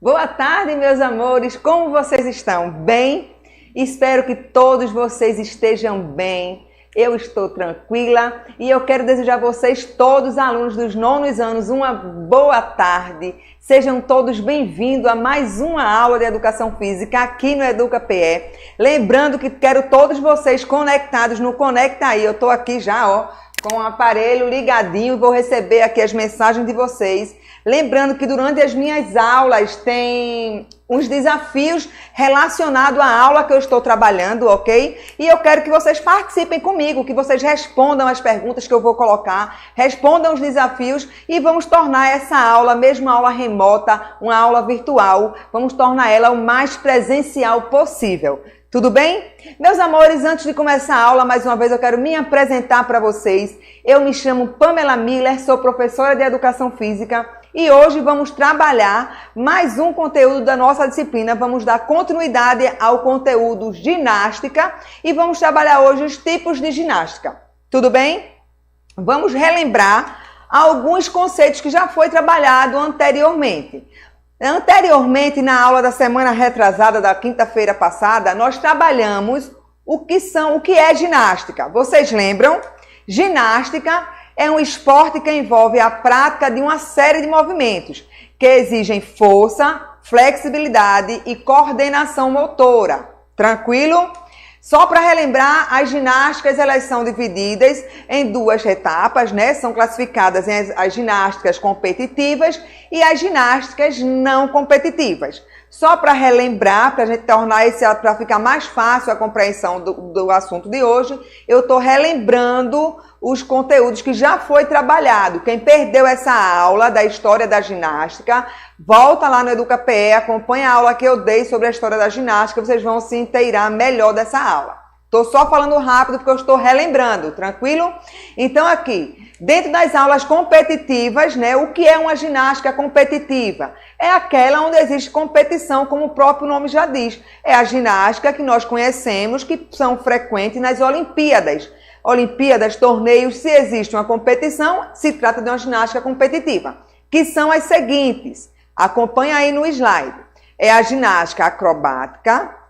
Boa tarde, meus amores, como vocês estão? Bem? Espero que todos vocês estejam bem. Eu estou tranquila e eu quero desejar a vocês, todos alunos dos nonos anos, uma boa tarde. Sejam todos bem-vindos a mais uma aula de Educação Física aqui no Educa PE. Lembrando que quero todos vocês conectados no Conecta Aí. Eu estou aqui já, ó, com o aparelho ligadinho, vou receber aqui as mensagens de vocês. Lembrando que durante as minhas aulas tem uns desafios relacionados à aula que eu estou trabalhando, ok? E eu quero que vocês participem comigo, que vocês respondam as perguntas que eu vou colocar, respondam os desafios e vamos tornar essa aula, mesmo a aula remota, uma aula virtual, vamos tornar ela o mais presencial possível. Tudo bem? Meus amores, antes de começar a aula, mais uma vez eu quero me apresentar para vocês. Eu me chamo Pamela Miller, sou professora de Educação Física e hoje vamos trabalhar mais um conteúdo da nossa disciplina. Vamos dar continuidade ao conteúdo ginástica e vamos trabalhar hoje os tipos de ginástica. Tudo bem? Vamos relembrar alguns conceitos que já foi trabalhado anteriormente. Anteriormente, na aula da semana retrasada, da quinta-feira passada, nós trabalhamos o que é ginástica. Vocês lembram? Ginástica é um esporte que envolve a prática de uma série de movimentos que exigem força, flexibilidade e coordenação motora. Tranquilo? Só para relembrar, as ginásticas elas são divididas em duas etapas, né? São classificadas em as ginásticas competitivas e as ginásticas não competitivas. Só para relembrar, para a gente tornar para ficar mais fácil a compreensão do assunto de hoje, eu estou relembrando os conteúdos que já foi trabalhado. Quem perdeu essa aula da história da ginástica, volta lá no Educa PE, acompanha a aula que eu dei sobre a história da ginástica, vocês vão se inteirar melhor dessa aula. Estou só falando rápido porque eu estou relembrando, tranquilo? Então aqui, dentro das aulas competitivas, né, o que é uma ginástica competitiva? É aquela onde existe competição, como o próprio nome já diz. É a ginástica que nós conhecemos, que são frequentes nas Olimpíadas. Olimpíadas, torneios, se existe uma competição, se trata de uma ginástica competitiva, que são as seguintes. Acompanha aí no slide. É a ginástica acrobática,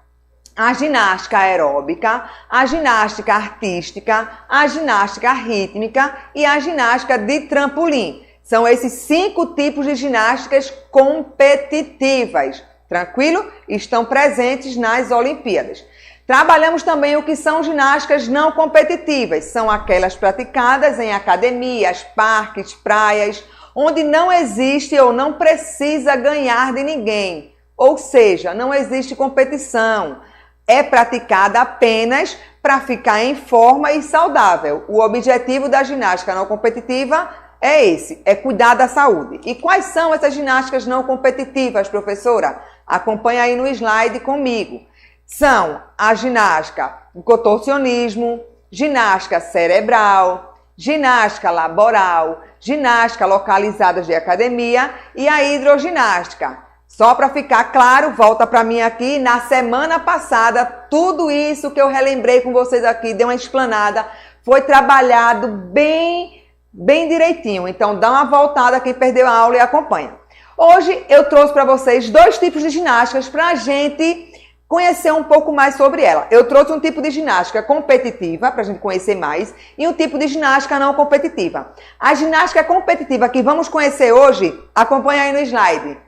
a ginástica aeróbica, a ginástica artística, a ginástica rítmica e a ginástica de trampolim. São esses 5 tipos de ginásticas competitivas. Tranquilo? Estão presentes nas Olimpíadas. Trabalhamos também o que são ginásticas não competitivas. São aquelas praticadas em academias, parques, praias, onde não existe ou não precisa ganhar de ninguém. Ou seja, não existe competição. É praticada apenas para ficar em forma e saudável. O objetivo da ginástica não competitiva é esse, é cuidar da saúde. E quais são essas ginásticas não competitivas, professora? Acompanha aí no slide comigo. São a ginástica do contorcionismo, ginástica cerebral, ginástica laboral, ginástica localizadas de academia e a hidroginástica. Só para ficar claro, volta para mim aqui, na semana passada, tudo isso que eu relembrei com vocês aqui, dei uma explanada, foi trabalhado bem direitinho. Então dá uma voltada quem perdeu a aula e acompanha. Hoje eu trouxe para vocês 2 tipos de ginásticas para a gente conhecer um pouco mais sobre ela. Eu trouxe um tipo de ginástica competitiva, para a gente conhecer mais, e um tipo de ginástica não competitiva. A ginástica competitiva que vamos conhecer hoje, acompanha aí no slide.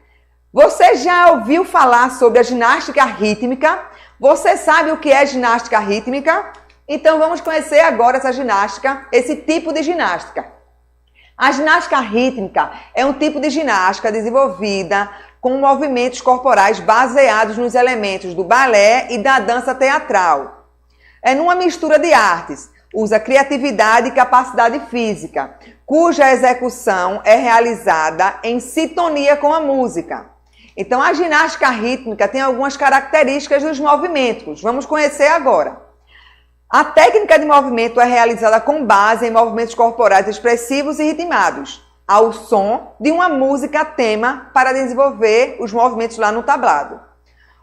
Você já ouviu falar sobre a ginástica rítmica? Você sabe o que é ginástica rítmica? Então vamos conhecer agora essa ginástica, esse tipo de ginástica. A ginástica rítmica é um tipo de ginástica desenvolvida com movimentos corporais baseados nos elementos do balé e da dança teatral. É numa mistura de artes, usa criatividade e capacidade física, cuja execução é realizada em sintonia com a música. Então, a ginástica rítmica tem algumas características dos movimentos. Vamos conhecer agora. A técnica de movimento é realizada com base em movimentos corporais expressivos e ritmados, ao som de uma música tema para desenvolver os movimentos lá no tablado.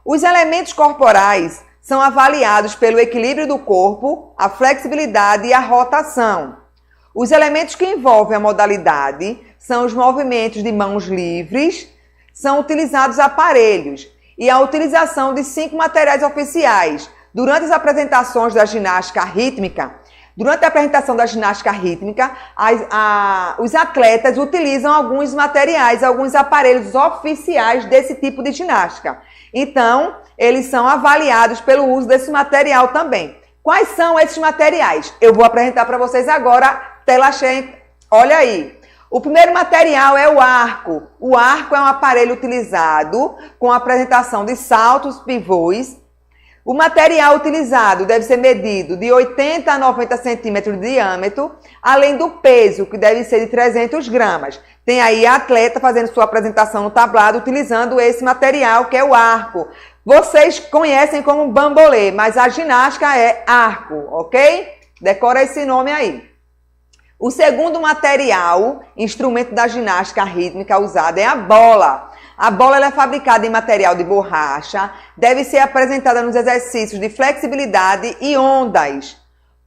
Os elementos corporais são avaliados pelo equilíbrio do corpo, a flexibilidade e a rotação. Os elementos que envolvem a modalidade são os movimentos de mãos livres, são utilizados aparelhos e a utilização de 5 materiais oficiais. Durante as apresentações da ginástica rítmica, os atletas utilizam alguns materiais, alguns aparelhos oficiais desse tipo de ginástica. Então, eles são avaliados pelo uso desse material também. Quais são esses materiais? Eu vou apresentar para vocês agora, tela cheia. Olha aí. O primeiro material é o arco. O arco é um aparelho utilizado com a apresentação de saltos, pivôs. O material utilizado deve ser medido de 80 a 90 centímetros de diâmetro, além do peso, que deve ser de 300 gramas. Tem aí a atleta fazendo sua apresentação no tablado utilizando esse material, que é o arco. Vocês conhecem como bambolê, mas a ginástica é arco, ok? Decora esse nome aí. O segundo material, instrumento da ginástica rítmica usado, é a bola. A bola ela é fabricada em material de borracha, deve ser apresentada nos exercícios de flexibilidade e ondas,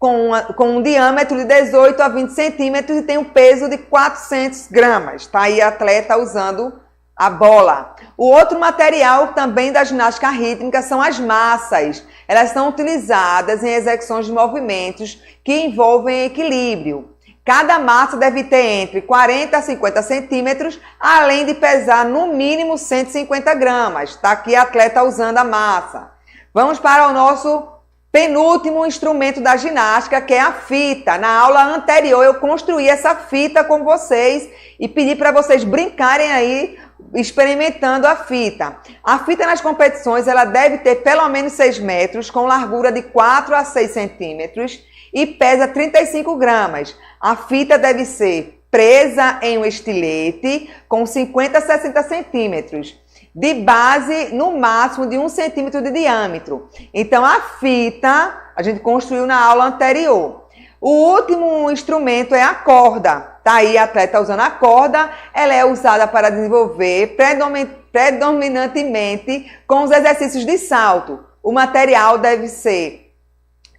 com um diâmetro de 18 a 20 centímetros e tem um peso de 400 gramas. Está aí a atleta usando a bola. O outro material também da ginástica rítmica são as massas. Elas são utilizadas em execuções de movimentos que envolvem equilíbrio. Cada massa deve ter entre 40 a 50 centímetros, além de pesar no mínimo 150 gramas. Está aqui a atleta usando a massa. Vamos para o nosso penúltimo instrumento da ginástica, que é a fita. Na aula anterior eu construí essa fita com vocês e pedi para vocês brincarem aí, experimentando a fita. A fita nas competições ela deve ter pelo menos 6 metros, com largura de 4 a 6 centímetros e pesa 35 gramas. A fita deve ser presa em um estilete com 50 a 60 centímetros, de base no máximo de 1 centímetro de diâmetro. Então a fita a gente construiu na aula anterior. O último instrumento é a corda. Tá aí a atleta usando a corda, ela é usada para desenvolver predominantemente com os exercícios de salto. O material deve ser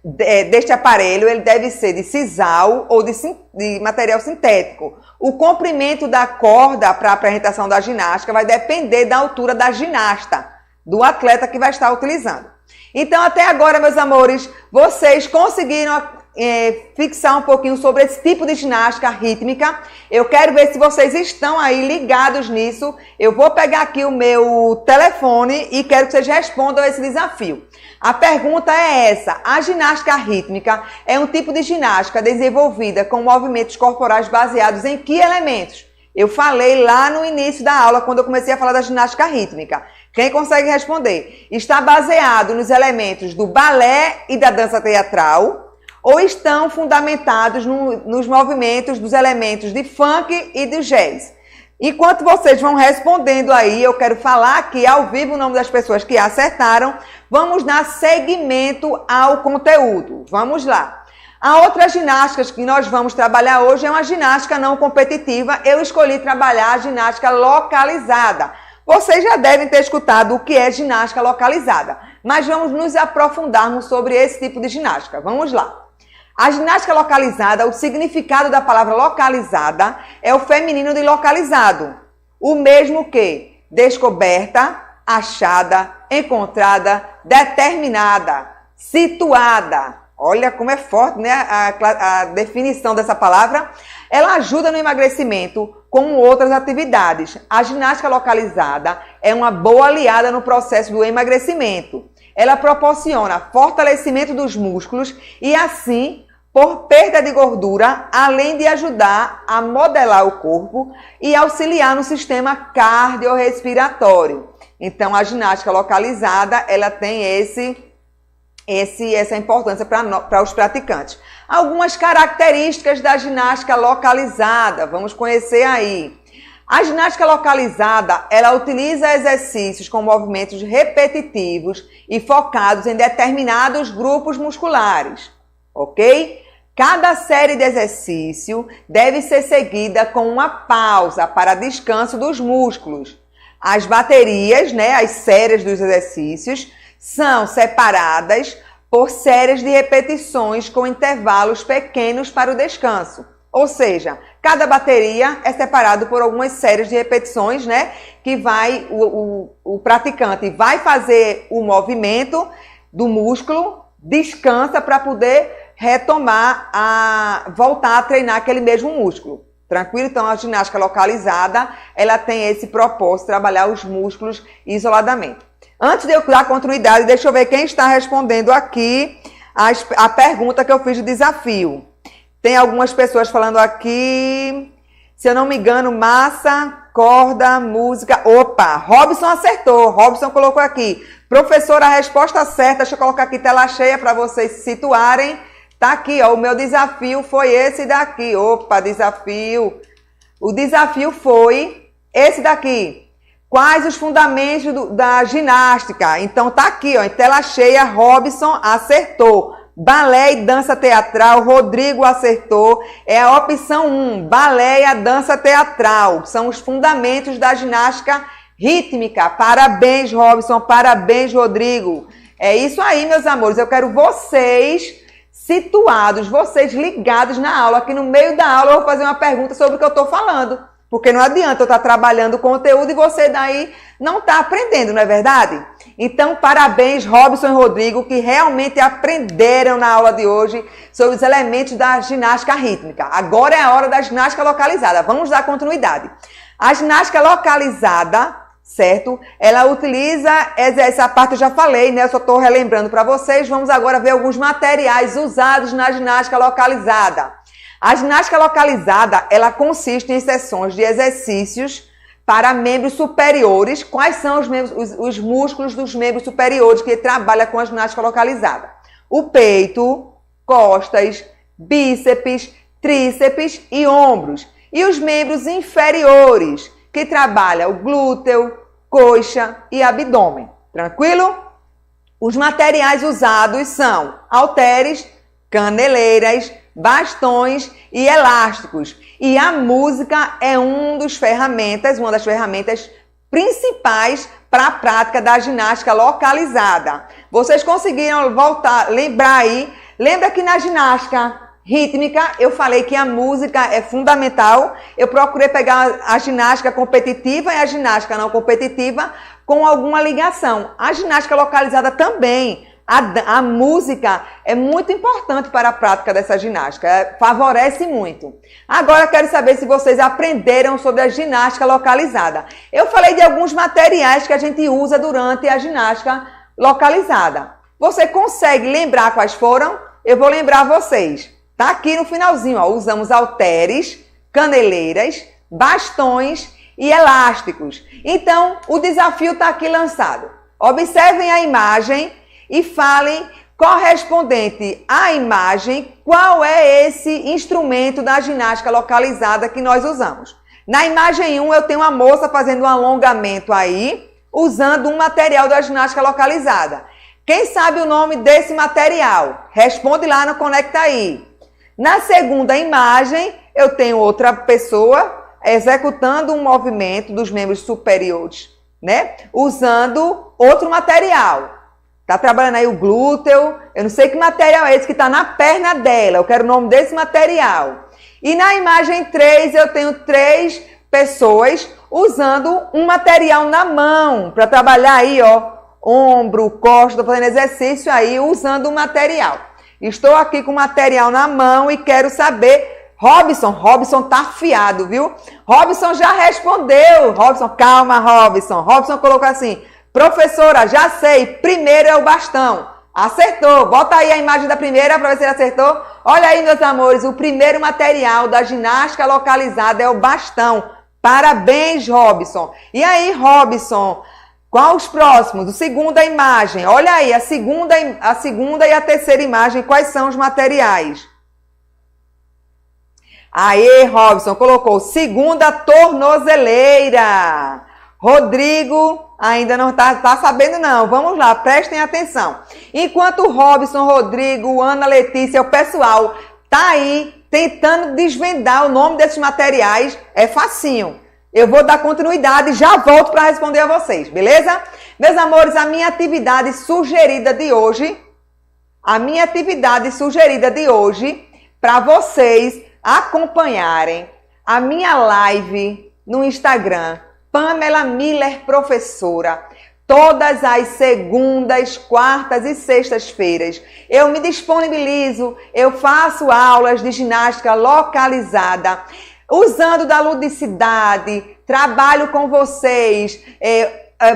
deste aparelho, ele deve ser de sisal ou de material sintético. O comprimento da corda para a apresentação da ginástica vai depender da altura da ginasta, do atleta que vai estar utilizando. Então, até agora, meus amores, vocês conseguiram fixar um pouquinho sobre esse tipo de ginástica rítmica. Eu quero ver se vocês estão aí ligados nisso. Eu vou pegar aqui o meu telefone e quero que vocês respondam a esse desafio. A pergunta é essa: a ginástica rítmica é um tipo de ginástica desenvolvida com movimentos corporais baseados em que elementos? Eu falei lá no início da aula, quando eu comecei a falar da ginástica rítmica. Quem consegue responder? Está baseado nos elementos do balé e da dança teatral, ou estão fundamentados nos movimentos dos elementos de funk e do jazz? Enquanto vocês vão respondendo aí, eu quero falar aqui ao vivo o nome das pessoas que acertaram. Vamos dar seguimento ao conteúdo. Vamos lá. A outra ginástica que nós vamos trabalhar hoje é uma ginástica não competitiva. Eu escolhi trabalhar a ginástica localizada. Vocês já devem ter escutado o que é ginástica localizada, mas vamos nos aprofundarmos sobre esse tipo de ginástica. Vamos lá. A ginástica localizada, o significado da palavra localizada é o feminino de localizado. O mesmo que descoberta, achada, encontrada, determinada, situada. Olha como é forte, né? A definição dessa palavra. Ela ajuda no emagrecimento, como outras atividades. A ginástica localizada é uma boa aliada no processo do emagrecimento. Ela proporciona fortalecimento dos músculos e, assim, por perda de gordura, além de ajudar a modelar o corpo e auxiliar no sistema cardiorrespiratório. Então, a ginástica localizada, ela tem essa importância para os praticantes. Algumas características da ginástica localizada, vamos conhecer aí. A ginástica localizada, ela utiliza exercícios com movimentos repetitivos e focados em determinados grupos musculares, ok? Cada série de exercício deve ser seguida com uma pausa para descanso dos músculos. As baterias, as séries dos exercícios, são separadas por séries de repetições com intervalos pequenos para o descanso. Ou seja, cada bateria é separado por algumas séries de repetições, né? Que vai, o praticante vai fazer o movimento do músculo, descansa para poder retomar, voltar a treinar aquele mesmo músculo. Tranquilo? Então, a ginástica localizada, ela tem esse propósito, trabalhar os músculos isoladamente. Antes de eu dar continuidade, deixa eu ver quem está respondendo aqui a pergunta que eu fiz de desafio. Tem algumas pessoas falando aqui, se eu não me engano, massa, corda, música. Opa, Robson acertou, Robson colocou aqui. Professora, a resposta certa, deixa eu colocar aqui tela cheia para vocês se situarem. Tá aqui, ó, o meu desafio foi esse daqui. Opa, desafio. O desafio foi esse daqui. Quais os fundamentos da ginástica? Então tá aqui, ó, em tela cheia, Robson acertou. Balé e dança teatral, Rodrigo acertou. É a opção 1, balé e a dança teatral. São os fundamentos da ginástica rítmica. Parabéns, Robson, parabéns, Rodrigo. É isso aí, meus amores. Eu quero vocês situados, vocês ligados na aula. Aqui no meio da aula eu vou fazer uma pergunta sobre o que eu estou falando. Porque não adianta eu estar trabalhando o conteúdo e você daí não está aprendendo, não é verdade? Então, parabéns, Robson e Rodrigo, que realmente aprenderam na aula de hoje sobre os elementos da ginástica rítmica. Agora é a hora da ginástica localizada. Vamos dar continuidade. A ginástica localizada, certo? Ela utiliza, essa parte eu já falei, né? Eu só estou relembrando para vocês. Vamos agora ver alguns materiais usados na ginástica localizada. A ginástica localizada, ela consiste em sessões de exercícios para membros superiores. Quais são os músculos dos membros superiores que trabalham com a ginástica localizada? O peito, costas, bíceps, tríceps e ombros. E os membros inferiores, que trabalham o glúteo, coxa e abdômen. Tranquilo? Os materiais usados são halteres, caneleiras, bastões e elásticos. E a música é uma das ferramentas principais para a prática da ginástica localizada. Vocês conseguiram lembrar aí? Lembra que na ginástica rítmica eu falei que a música é fundamental. Eu procurei pegar a ginástica competitiva e a ginástica não competitiva com alguma ligação. A ginástica localizada também. A música é muito importante para a prática dessa ginástica, favorece muito. Agora eu quero saber se vocês aprenderam sobre a ginástica localizada. Eu falei de alguns materiais que a gente usa durante a ginástica localizada. Você consegue lembrar quais foram? Eu vou lembrar vocês. Tá aqui no finalzinho, ó. Usamos halteres, caneleiras, bastões e elásticos. Então, o desafio está aqui lançado. Observem a imagem e falem correspondente à imagem qual é esse instrumento da ginástica localizada que nós usamos. Na imagem 1 eu tenho uma moça fazendo um alongamento aí, usando um material da ginástica localizada. Quem sabe o nome desse material? Responde lá no Conecta Aí. Na segunda imagem eu tenho outra pessoa executando um movimento dos membros superiores, né? Usando outro material. Tá trabalhando aí o glúteo, eu não sei que material é esse que está na perna dela, eu quero o nome desse material. E na imagem 3 eu tenho 3 pessoas usando um material na mão, para trabalhar aí, ó, ombro, costa, estou fazendo exercício aí usando o material. Estou aqui com o material na mão e quero saber, Robson tá afiado, viu? Robson já respondeu, Robson, calma Robson colocou assim, professora, já sei, primeiro é o bastão. Acertou. Bota aí a imagem da primeira para ver se ele acertou. Olha aí, meus amores, o primeiro material da ginástica localizada é o bastão. Parabéns, Robson. E aí, Robson, qual os próximos? A segunda imagem. Olha aí, a segunda e a terceira imagem, quais são os materiais? Aí, Robson, colocou segunda tornozeleira. Rodrigo ainda não tá sabendo não. Vamos lá, prestem atenção. Enquanto o Robson, Rodrigo, Ana Letícia, o pessoal tá aí tentando desvendar o nome desses materiais, é facinho. Eu vou dar continuidade e já volto para responder a vocês, beleza? Meus amores, a minha atividade sugerida de hoje para vocês, acompanharem a minha live no Instagram, Pamela Miller Professora, todas as segundas, quartas e sextas-feiras. Eu me disponibilizo, eu faço aulas de ginástica localizada, usando da ludicidade, trabalho com vocês,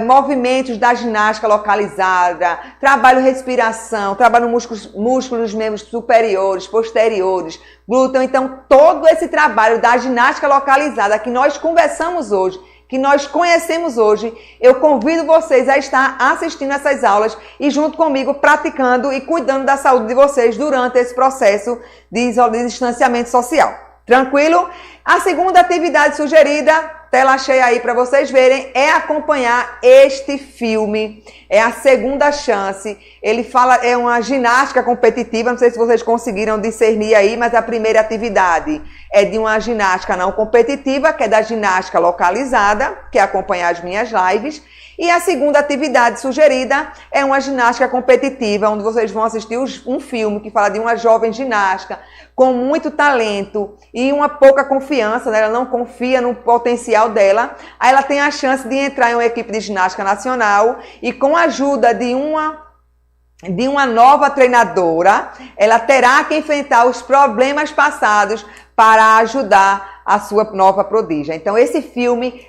movimentos da ginástica localizada, trabalho respiração, trabalho músculos dos membros superiores, posteriores, glúteo. Então, todo esse trabalho da ginástica localizada que nós conversamos hoje, que nós conhecemos hoje, eu convido vocês a estar assistindo essas aulas e junto comigo praticando e cuidando da saúde de vocês durante esse processo de distanciamento social. Tranquilo? A segunda atividade sugerida, tela cheia aí para vocês verem, é acompanhar este filme. É a segunda chance. Ele fala, é uma ginástica competitiva, não sei se vocês conseguiram discernir aí, mas a primeira atividade é de uma ginástica não competitiva, que é da ginástica localizada, que é acompanhar as minhas lives. E a segunda atividade sugerida é uma ginástica competitiva, onde vocês vão assistir um filme que fala de uma jovem ginástica com muito talento e uma pouca confiança, né? Ela não confia no potencial dela. Aí ela tem a chance de entrar em uma equipe de ginástica nacional e com a ajuda de uma nova treinadora, ela terá que enfrentar os problemas passados para ajudar a sua nova prodígia. Então esse filme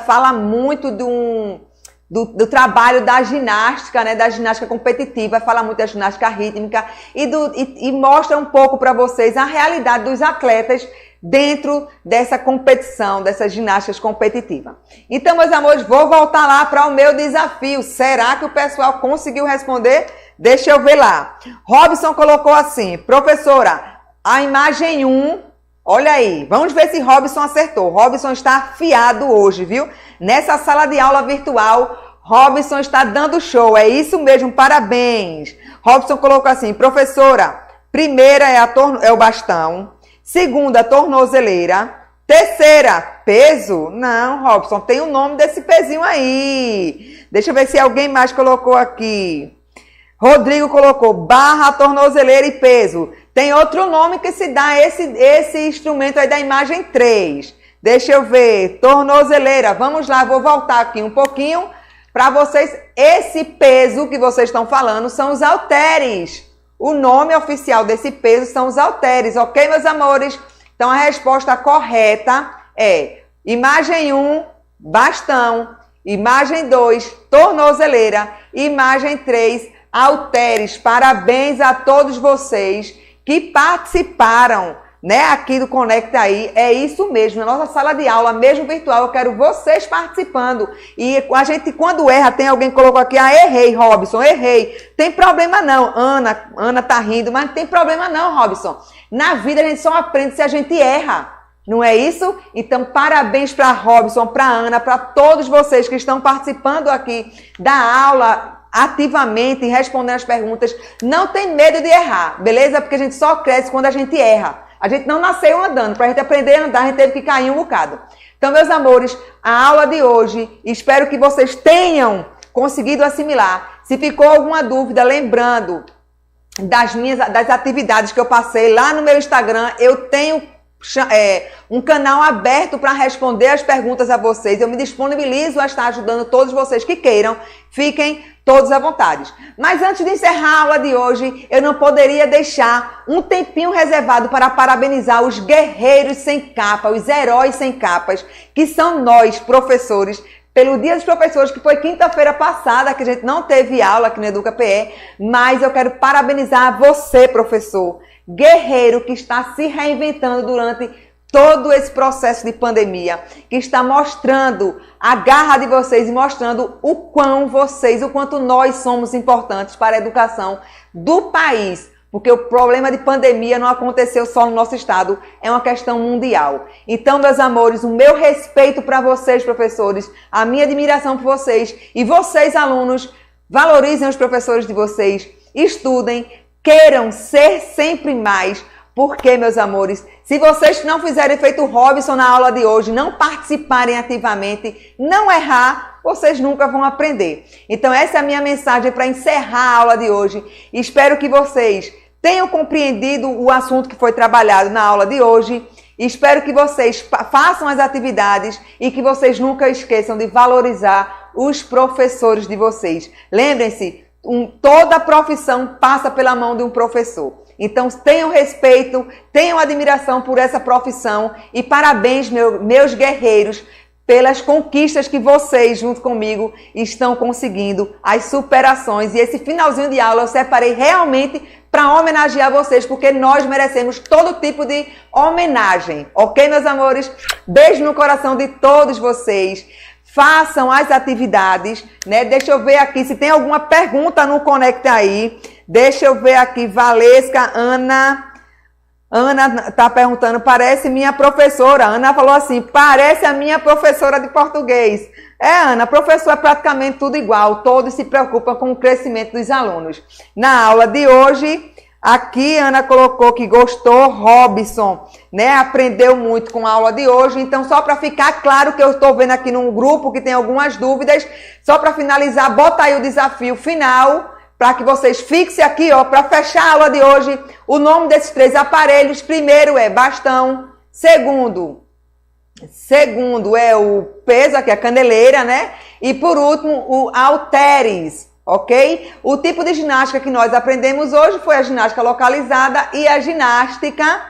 fala muito do trabalho da ginástica, né, da ginástica competitiva, fala muito da ginástica rítmica e mostra um pouco para vocês a realidade dos atletas dentro dessa competição, dessa ginástica competitiva. Então, meus amores, vou voltar lá para o meu desafio. Será que o pessoal conseguiu responder? Deixa eu ver lá. Robson colocou assim: professora, a imagem 1, olha aí, vamos ver se Robson acertou. Robson está afiado hoje, viu? Nessa sala de aula virtual, Robson está dando show. É isso mesmo, parabéns. Robson colocou assim: professora, primeira é o bastão, segunda, tornozeleira, terceira, peso? Não, Robson, tem o nome desse pezinho aí. Deixa eu ver se alguém mais colocou aqui. Rodrigo colocou barra, tornozeleira e peso. Tem outro nome que se dá esse instrumento aí da imagem 3. Deixa eu ver. Tornozeleira. Vamos lá, vou voltar aqui um pouquinho para vocês. Esse peso que vocês estão falando são os halteres. O nome oficial desse peso são os halteres, ok, meus amores? Então a resposta correta é imagem 1, bastão. Imagem 2, tornozeleira. Imagem 3, halteres. Parabéns a todos vocês que participaram, né, aqui do Conecta Aí. É isso mesmo, na nossa sala de aula, mesmo virtual, eu quero vocês participando. E a gente, quando erra, tem alguém que colocou aqui: errei, Robson, errei. Tem problema não. Ana tá rindo, mas não tem problema não, Robson. Na vida a gente só aprende se a gente erra. Não é isso? Então, parabéns para Robson, para Ana, para todos vocês que estão participando aqui da aula ativamente, respondendo as perguntas. Não tem medo de errar, beleza? Porque a gente só cresce quando a gente erra. A gente não nasceu andando. Para a gente aprender a andar, a gente teve que cair um bocado. Então, meus amores, a aula de hoje, espero que vocês tenham conseguido assimilar. Se ficou alguma dúvida, lembrando das atividades que eu passei lá no meu Instagram, eu tenho um canal aberto para responder as perguntas a vocês. Eu me disponibilizo a estar ajudando todos vocês que queiram. Fiquem todos à vontade. Mas antes de encerrar a aula de hoje, eu não poderia deixar um tempinho reservado para parabenizar os guerreiros sem capa, os heróis sem capas, que são nós, professores, pelo Dia dos Professores, que foi quinta-feira passada, que a gente não teve aula aqui no Educa PE, mas eu quero parabenizar você, professor, guerreiro que está se reinventando durante todo esse processo de pandemia, que está mostrando a garra de vocês e mostrando o quanto nós somos importantes para a educação do país, porque o problema de pandemia não aconteceu só no nosso estado, é uma questão mundial. Então, meus amores, o meu respeito para vocês, professores, a minha admiração por vocês e vocês, alunos, valorizem os professores de vocês, estudem, queiram ser sempre mais, porque, meus amores, se vocês não fizerem feito o Robson na aula de hoje, não participarem ativamente, não errar, vocês nunca vão aprender. Então, essa é a minha mensagem para encerrar a aula de hoje. Espero que vocês tenham compreendido o assunto que foi trabalhado na aula de hoje. Espero que vocês façam as atividades e que vocês nunca esqueçam de valorizar os professores de vocês. Lembrem-se, toda profissão passa pela mão de um professor. Então, tenham respeito, tenham admiração por essa profissão e parabéns, meus guerreiros, pelas conquistas que vocês, junto comigo, estão conseguindo, as superações. E esse finalzinho de aula eu separei realmente para homenagear vocês, porque nós merecemos todo tipo de homenagem. Ok, meus amores? Beijo no coração de todos vocês. Façam as atividades, né? Deixa eu ver aqui se tem alguma pergunta no Conecta aí. Deixa eu ver aqui, Valesca, Ana está perguntando, parece minha professora. Ana falou assim, parece a minha professora de português. Ana, professor é praticamente tudo igual, todos se preocupam com o crescimento dos alunos. Na aula de hoje, aqui Ana colocou que gostou, Robson, né? Aprendeu muito com a aula de hoje. Então, só para ficar claro que eu estou vendo aqui num grupo que tem algumas dúvidas, só para finalizar, bota aí o desafio final, para que vocês fixem aqui, ó, para fechar a aula de hoje, o nome desses 3 aparelhos. Primeiro é bastão, segundo é o peso, aqui a caneleira, né? E por último, o halteres, ok? O tipo de ginástica que nós aprendemos hoje foi a ginástica localizada e a ginástica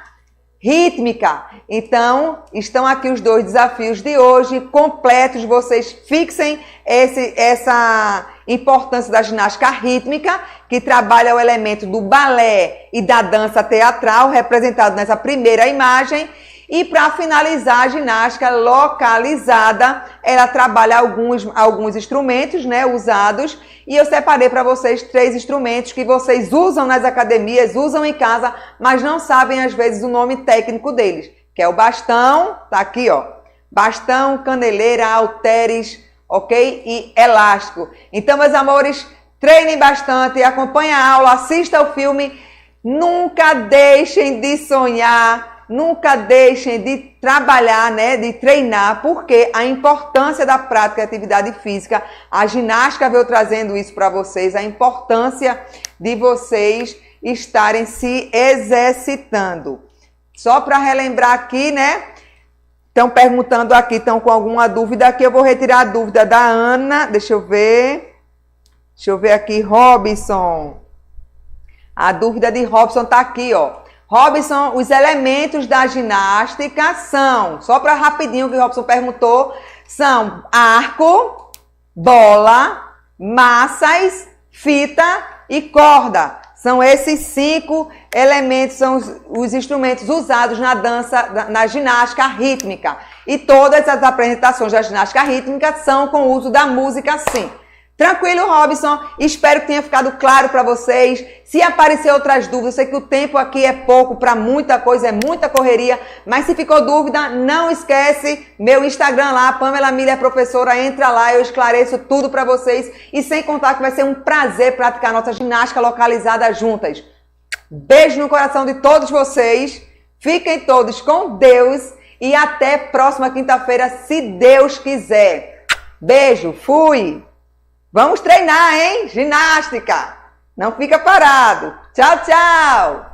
rítmica. Então, estão aqui os 2 desafios de hoje completos. Vocês fixem essa importância da ginástica rítmica, que trabalha o elemento do balé e da dança teatral, representado nessa primeira imagem. E para finalizar, a ginástica localizada, ela trabalha alguns instrumentos, né, usados. E eu separei para vocês 3 instrumentos que vocês usam nas academias, usam em casa, mas não sabem às vezes o nome técnico deles. Que é o bastão, tá aqui, ó. Bastão, caneleira, halteres, ok? E elástico. Então, meus amores, treinem bastante, acompanhem a aula, assistam o filme. Nunca deixem de sonhar. Nunca deixem de trabalhar, né, de treinar, porque a importância da prática de atividade física, a ginástica veio trazendo isso para vocês, a importância de vocês estarem se exercitando. Só para relembrar aqui, né, estão perguntando aqui, estão com alguma dúvida aqui, eu vou retirar a dúvida da Ana, deixa eu ver aqui, Robson. A dúvida de Robson está aqui, ó. Robson, os elementos da ginástica são, só para rapidinho que o Robson perguntou, são arco, bola, massas, fita e corda. São esses 5 elementos, são os instrumentos usados na dança, na ginástica rítmica. E todas as apresentações da ginástica rítmica são com o uso da música, sim. Tranquilo, Robson? Espero que tenha ficado claro para vocês. Se aparecer outras dúvidas, eu sei que o tempo aqui é pouco para muita coisa, é muita correria, mas se ficou dúvida, não esquece meu Instagram lá, Pamela Miller Professora, entra lá, eu esclareço tudo para vocês e sem contar que vai ser um prazer praticar nossa ginástica localizada juntas. Beijo no coração de todos vocês, fiquem todos com Deus e até próxima quinta-feira, se Deus quiser. Beijo, fui! Vamos treinar, hein? Ginástica. Não fica parado. Tchau, tchau.